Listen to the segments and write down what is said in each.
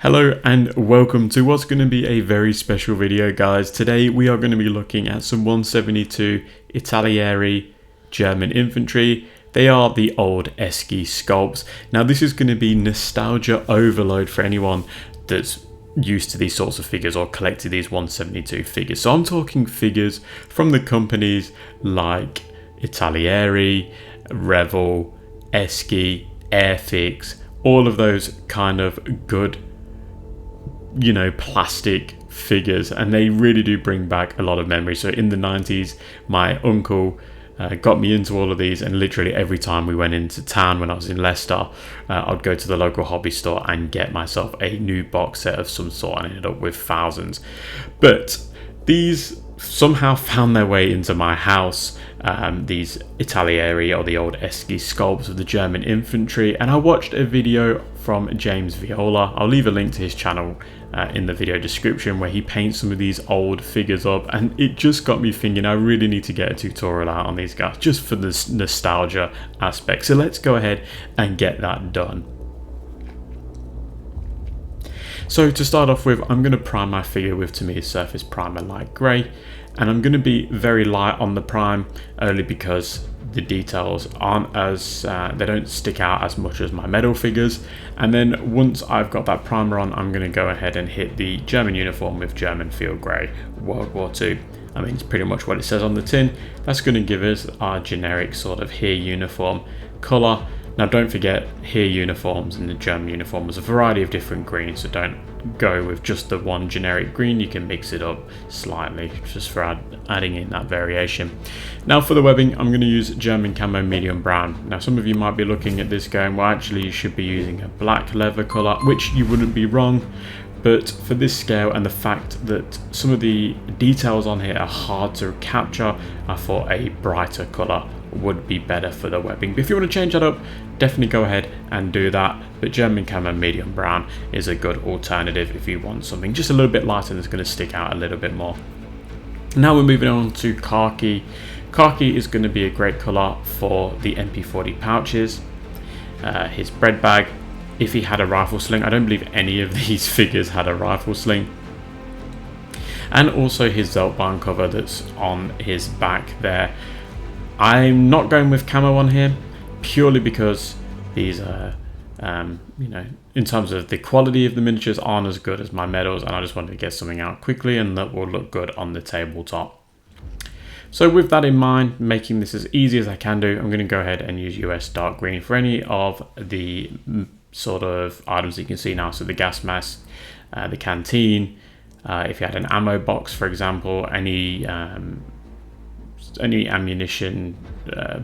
Hello and welcome to what's going to be a very special video, guys. Today we are going to be looking at some 172 Italeri German infantry. They are the old ESCI sculpts. Now this is going to be nostalgia overload for anyone that's used to these sorts of figures or collected these 172 figures. So I'm talking figures from the companies like Italeri, Revel, ESCI, Airfix, all of those kind of good, plastic figures, and they really do bring back a lot of memories. So in the 90s, my uncle got me into all of these, and literally every time we went into town when I was in Leicester, I'd go to the local hobby store and get myself a new box set of some sort, and I ended up with thousands. But these somehow found their way into my house, these Italeri, or the old ESCI sculpts of the German infantry, and I watched a video from James Viola. I'll leave a link to his channel in the video description, where he paints some of these old figures up, and it just got me thinking I really need to get a tutorial out on these guys just for the nostalgia aspect. So let's go ahead and get that done. So to start off with, I'm going to prime my figure with Tamiya Surface Primer Light Grey, and I'm going to be very light on the prime, only because the details aren't as, they don't stick out as much as my metal figures. And then once I've got that primer on, I'm going to go ahead and hit the German uniform with German Field Grey World War II. I mean, it's pretty much what it says on the tin. That's going to give us our generic sort of here uniform colour. Now don't forget, here uniforms and the German uniform was a variety of different greens, so don't go with just the one generic green. You can mix it up slightly just for adding in that variation. Now for the webbing, I'm going to use German camo medium brown. Now some of you might be looking at this going, well, actually you should be using a black leather colour, which you wouldn't be wrong. But for this scale and the fact that some of the details on here are hard to capture, I thought a brighter colour would be better for the webbing. But if you want to change that up, definitely go ahead and do that. But German camo medium brown is a good alternative if you want something just a little bit lighter that's going to stick out a little bit more. Now we're moving on to khaki. Khaki is going to be a great colour for the MP40 pouches, his bread bag, if he had a rifle sling. I don't believe any of these figures had a rifle sling. And also his Zeltbahn cover that's on his back there. I'm not going with camo on here purely because these are, in terms of the quality of the miniatures, aren't as good as my medals, and I just wanted to get something out quickly and that will look good on the tabletop. So with that in mind, making this as easy as I can do, I'm going to go ahead and use US dark green for any of the sort of items that you can see now. So the gas mask, the canteen, if you had an ammo box, for example, any ammunition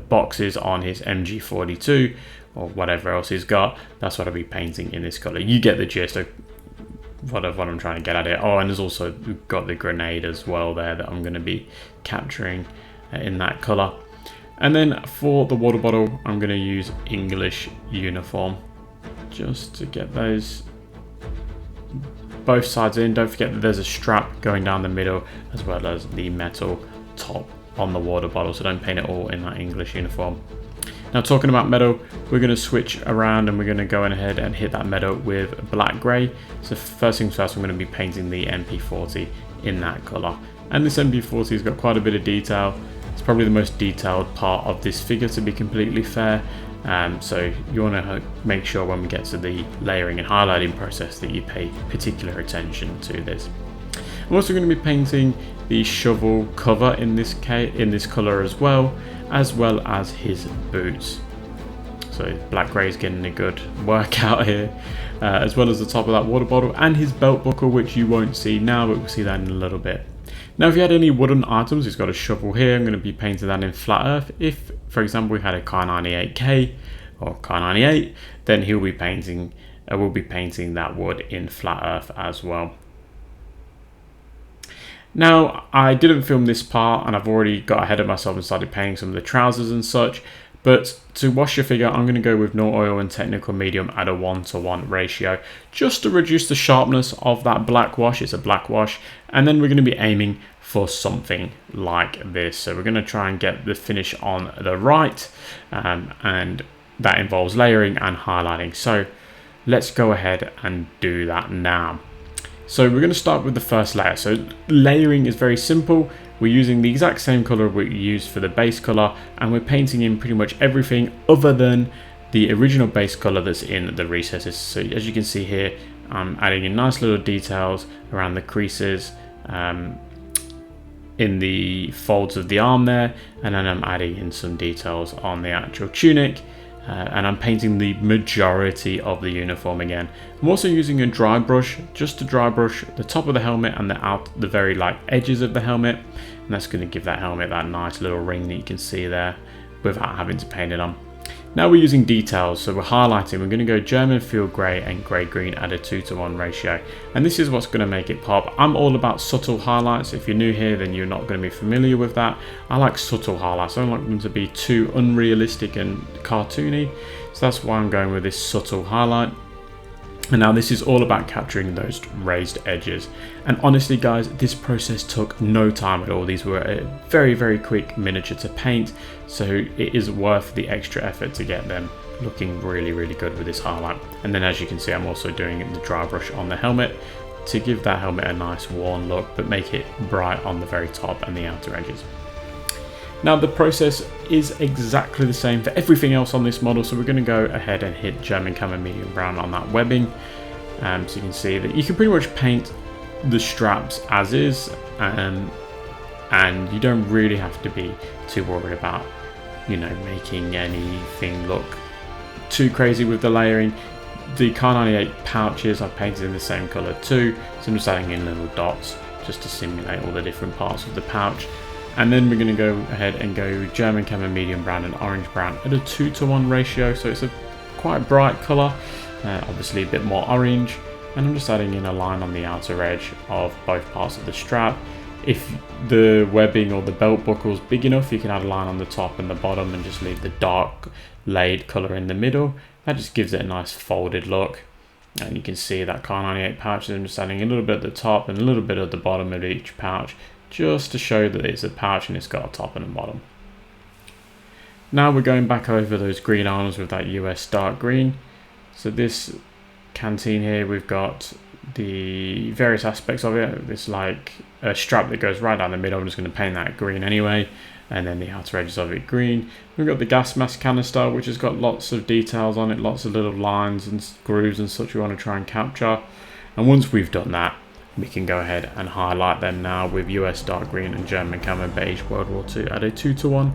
boxes on his MG42 or whatever else he's got, that's what I'll be painting in this color. You get the gist of what I'm trying to get at here. Oh, and there's also got the grenade as well there that I'm going to be capturing in that color. And then for the water bottle, I'm going to use English uniform just to get those both sides in. Don't forget that there's a strap going down the middle as well as the metal top on the water bottle, so don't paint it all in that English uniform. Now talking about metal, we're going to switch around and we're going to go ahead and hit that metal with black grey. So first things first, I'm going to be painting the MP40 in that colour. And this MP40 has got quite a bit of detail. It's probably the most detailed part of this figure, to be completely fair. So you want to make sure when we get to the layering and highlighting process that you pay particular attention to this. I'm also going to be painting the shovel cover in this color as well as his boots. So black grey is getting a good workout here, as well as the top of that water bottle and his belt buckle, which you won't see now, but we'll see that in a little bit. Now if you had any wooden items, he's got a shovel here. I'm going to be painting that in flat earth. If, for example, we had a Kar 98K or Kar 98, then we'll be painting that wood in flat earth as well. Now, I didn't film this part and I've already got ahead of myself and started painting some of the trousers and such, but to wash your figure, I'm going to go with no oil and technical medium at a 1:1 ratio, just to reduce the sharpness of that black wash. It's a black wash, and then we're going to be aiming for something like this. So we're going to try and get the finish on the right, and that involves layering and highlighting. So let's go ahead and do that now. So we're going to start with the first layer. So layering is very simple. We're using the exact same color we used for the base color, and we're painting in pretty much everything other than the original base color that's in the recesses. So as you can see here, I'm adding in nice little details around the creases, in the folds of the arm there, and then I'm adding in some details on the actual tunic. And I'm painting the majority of the uniform again. I'm also using a dry brush, just to dry brush the top of the helmet and the very light edges of the helmet, and that's going to give that helmet that nice little ring that you can see there without having to paint it on. Now we're using details, so we're highlighting. We're going to go German field grey and grey green at a 2:1 ratio, and this is what's going to make it pop. I'm all about subtle highlights. If you're new here, then you're not going to be familiar with that. I like subtle highlights. I don't like them to be too unrealistic and cartoony, so that's why I'm going with this subtle highlight. And now this is all about capturing those raised edges. And honestly guys, this process took no time at all. These were a very, very quick miniature to paint, so it is worth the extra effort to get them looking really, really good with this highlight. And then as you can see, I'm also doing the dry brush on the helmet to give that helmet a nice worn look, but make it bright on the very top and the outer edges. Now the process is exactly the same for everything else on this model, so we're going to go ahead and hit German Camo medium brown on that webbing. So you can see that you can pretty much paint the straps as is, and you don't really have to be too worried about, you know, making anything look too crazy with the layering. The Kar98 pouches I've painted in the same color too, so I'm just adding in little dots just to simulate all the different parts of the pouch. And then we're going to go ahead and go German Camo medium brown and orange brown at a 2:1 ratio, so it's a quite bright color, obviously a bit more orange. And I'm just adding in a line on the outer edge of both parts of the strap. If the webbing or the belt buckle is big enough, you can add a line on the top and the bottom and just leave the dark laid color in the middle. That just gives it a nice folded look. And you can see that Kar98 pouch, I'm just adding a little bit at the top and a little bit at the bottom of each pouch, just to show that it's a pouch and it's got a top and a bottom. Now we're going back over those green arms with that US dark green. So this canteen here, we've got the various aspects of it. This like a strap that goes right down the middle. I'm just going to paint that green anyway, and then the outer edges of it green. We've got the gas mask canister, which has got lots of details on it, lots of little lines and grooves and such we want to try and capture. And once we've done that, we can go ahead and highlight them now with US dark green and German Camo beige World War II at a 2:1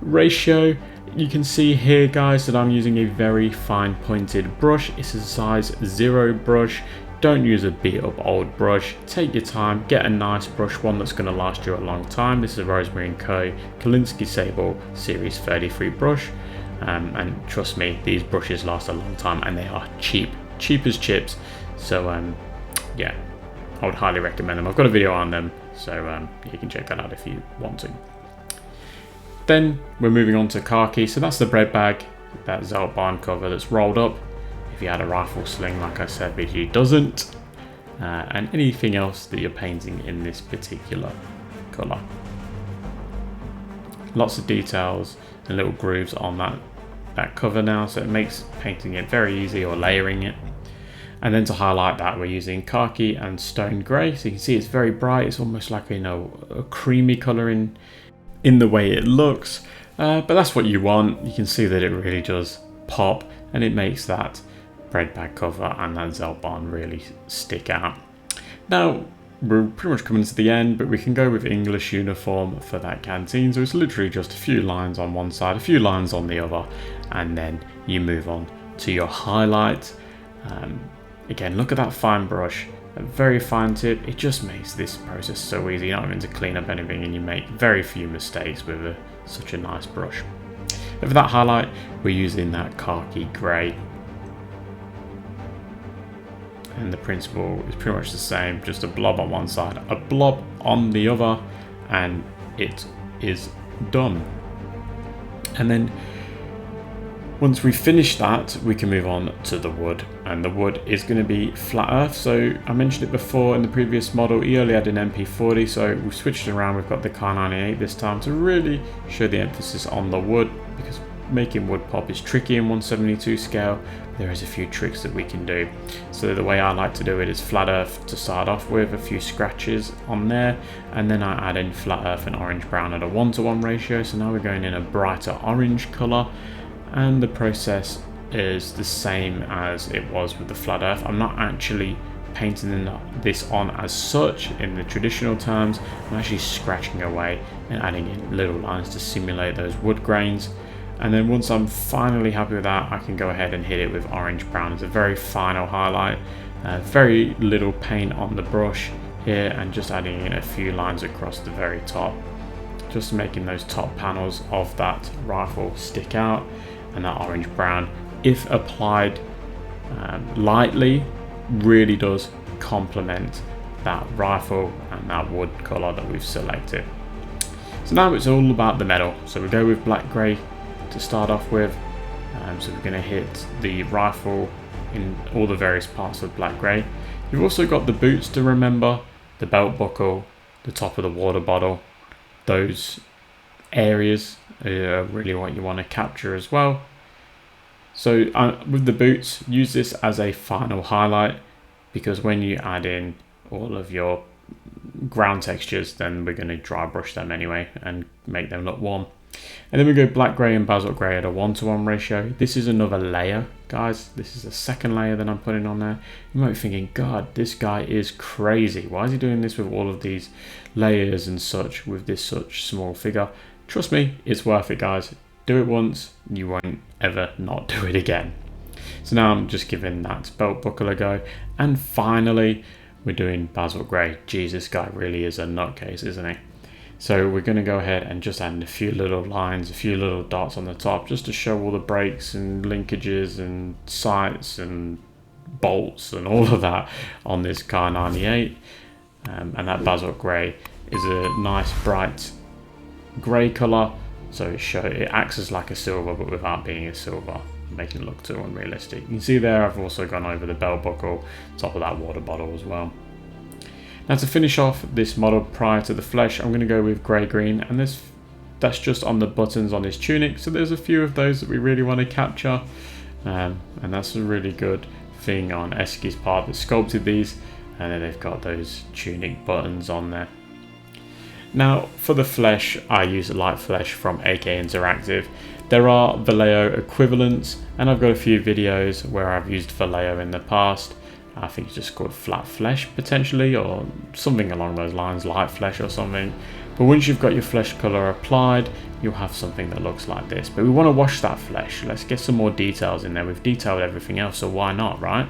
ratio. You can see here guys that I'm using a very fine pointed brush. It's a size 0 brush. Don't use a beat up old brush. Take your time, get a nice brush, one that's going to last you a long time. This is a Rosemary & Co. Kolinsky Sable Series 33 brush. And trust me, these brushes last a long time and they are cheap as chips. So yeah, I would highly recommend them. I've got a video on them, so you can check that out if you want to. Then we're moving on to khaki. So that's the bread bag, that Zelt barn cover that's rolled up. If you had a rifle sling, like I said, BG doesn't. And anything else that you're painting in this particular colour. Lots of details and little grooves on that cover now, so it makes painting it very easy, or layering it. And then to highlight that, we're using khaki and stone grey. So you can see it's very bright. It's almost like, you know, a creamy colour in the way it looks. But that's what you want. You can see that it really does pop, and it makes that bread bag cover and that Zelt barn really stick out. Now, we're pretty much coming to the end, but we can go with English uniform for that canteen. So it's literally just a few lines on one side, a few lines on the other, and then you move on to your highlight. Again, look at that fine brush, a very fine tip. It just makes this process so easy. You're not having to clean up anything, and you make very few mistakes with such a nice brush. And for that highlight, we're using that khaki grey. And the principle is pretty much the same, just a blob on one side, a blob on the other, and it is done. And then once we finish that, we can move on to the wood, and the wood is going to be flat earth. So I mentioned it before in the previous model, he only had an MP40, so we switched it around. We've got the Kar98 this time to really show the emphasis on the wood, because making wood pop is tricky in 172 scale. There is a few tricks that we can do. So the way I like to do it is flat earth to start off with, a few scratches on there, and then I add in flat earth and orange brown at a 1:1 ratio. So now we're going in a brighter orange color, and the process is the same as it was with the flat earth. I'm not actually painting this on as such in the traditional terms. I'm actually scratching away and adding in little lines to simulate those wood grains. And then once I'm finally happy with that, I can go ahead and hit it with orange brown as a very final highlight. Very little paint on the brush here, and just adding in a few lines across the very top, just making those top panels of that rifle stick out. And that orange brown, if applied lightly, really does complement that rifle and that wood color that we've selected. So now it's all about the metal. So we go with black grey to start off with. So we're going to hit the rifle in all the various parts of black grey. You've also got the boots to remember, the belt buckle, the top of the water bottle. Those areas are really what you want to capture as well. So with the boots, use this as a final highlight, because when you add in all of your ground textures, then we're going to dry brush them anyway and make them look warm. And then we go black grey and basalt grey at a 1:1 ratio. This is another layer, guys. This is the second layer that I'm putting on there. You might be thinking, God, this guy is crazy. Why is he doing this with all of these layers and such with this such small figure? Trust me, it's worth it, guys. Do it once, you won't ever not do it again. So now I'm just giving that belt buckle a go. And finally, we're doing basalt grey. Jeez, this guy really is a nutcase, isn't he? So we're going to go ahead and just add in a few little lines, a few little dots on the top, just to show all the breaks and linkages and sights and bolts and all of that on this Kar 98. And that basalt grey is a nice bright grey colour, so it acts as like a silver but without being a silver, making it look too unrealistic. You can see there I've also gone over the belt buckle, top of that water bottle as well. Now to finish off this model prior to the flesh, I'm going to go with grey-green, and that's just on the buttons on his tunic. So there's a few of those that we really want to capture, and that's a really good thing on ESCI's part that sculpted these, and then they've got those tunic buttons on there. Now for the flesh, I use light flesh from AK Interactive. There are Vallejo equivalents, and I've got a few videos where I've used Vallejo in the past. I think it's just called flat flesh potentially, or something along those lines, light flesh or something. But once you've got your flesh color applied, you'll have something that looks like this. But we want to wash that flesh. Let's get some more details in there. We've detailed everything else, so why not, right?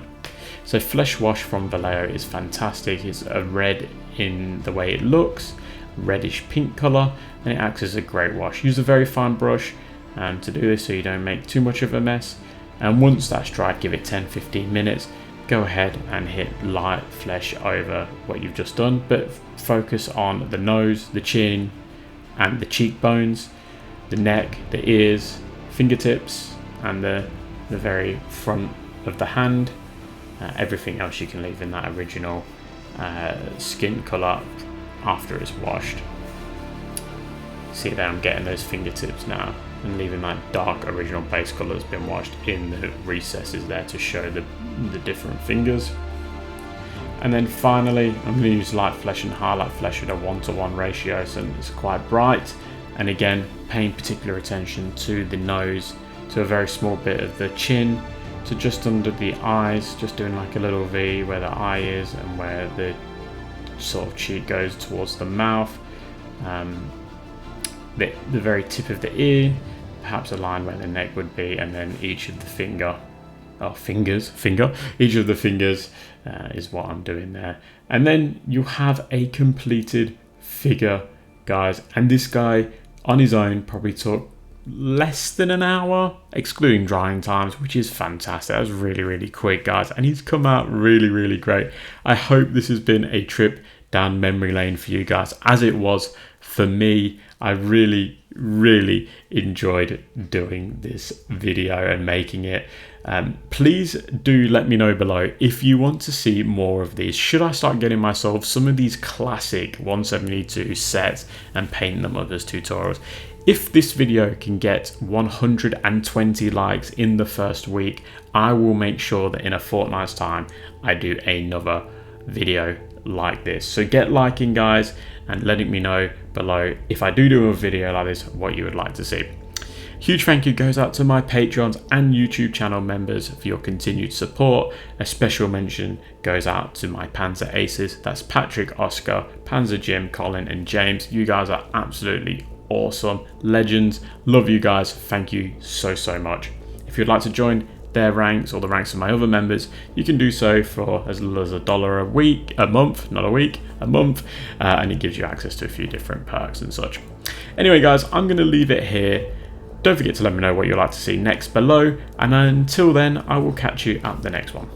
So flesh wash from Vallejo is fantastic. It's a red in the way it looks, reddish pink color, and it acts as a great wash. Use a very fine brush to do this so you don't make too much of a mess. And once that's dried, give it 10-15 minutes. Go ahead and hit light flesh over what you've just done, but focus on the nose, the chin, and the cheekbones, the neck, the ears, fingertips, and the very front of the hand. Everything else you can leave in that original skin color after it's washed. See there, I'm getting those fingertips now and leaving that dark original base color that's been washed in the recesses there to show the different fingers. And then finally, I'm going to use light flesh and highlight flesh at a 1:1 ratio, so it's quite bright. And again, paying particular attention to the nose, to a very small bit of the chin, to just under the eyes, just doing like a little V where the eye is and where the sort of cheek goes towards the mouth. The very tip of the ear, perhaps a line where the neck would be, and then each of the each of the fingers is what I'm doing there. And then you have a completed figure, guys. And this guy on his own probably took less than an hour, excluding drying times, which is fantastic. That was really, really quick, guys. And he's come out really, really great. I hope this has been a trip down memory lane for you guys, as it was for me. I really, really enjoyed doing this video and making it. Please do let me know below if you want to see more of these. Should I start getting myself some of these classic 172 sets and painting them up as tutorials? If this video can get 120 likes in the first week, I will make sure that in a fortnight's time I do another video like this. So get liking, guys, and letting me know below if I do a video like this what you would like to see. Huge thank you goes out to my Patreons and YouTube channel members for your continued support. A special mention goes out to my Panzer Aces. That's Patrick, Oscar, Panzer Jim, Colin and James. You guys are absolutely awesome, legends. Love you guys. Thank you so much. If you'd like to join their ranks or the ranks of my other members, you can do so for as little as $1 a month, and it gives you access to a few different perks and such. Anyway guys, I'm going to leave it here. Don't forget to let me know what you'd like to see next below, and until then I will catch you at the next one.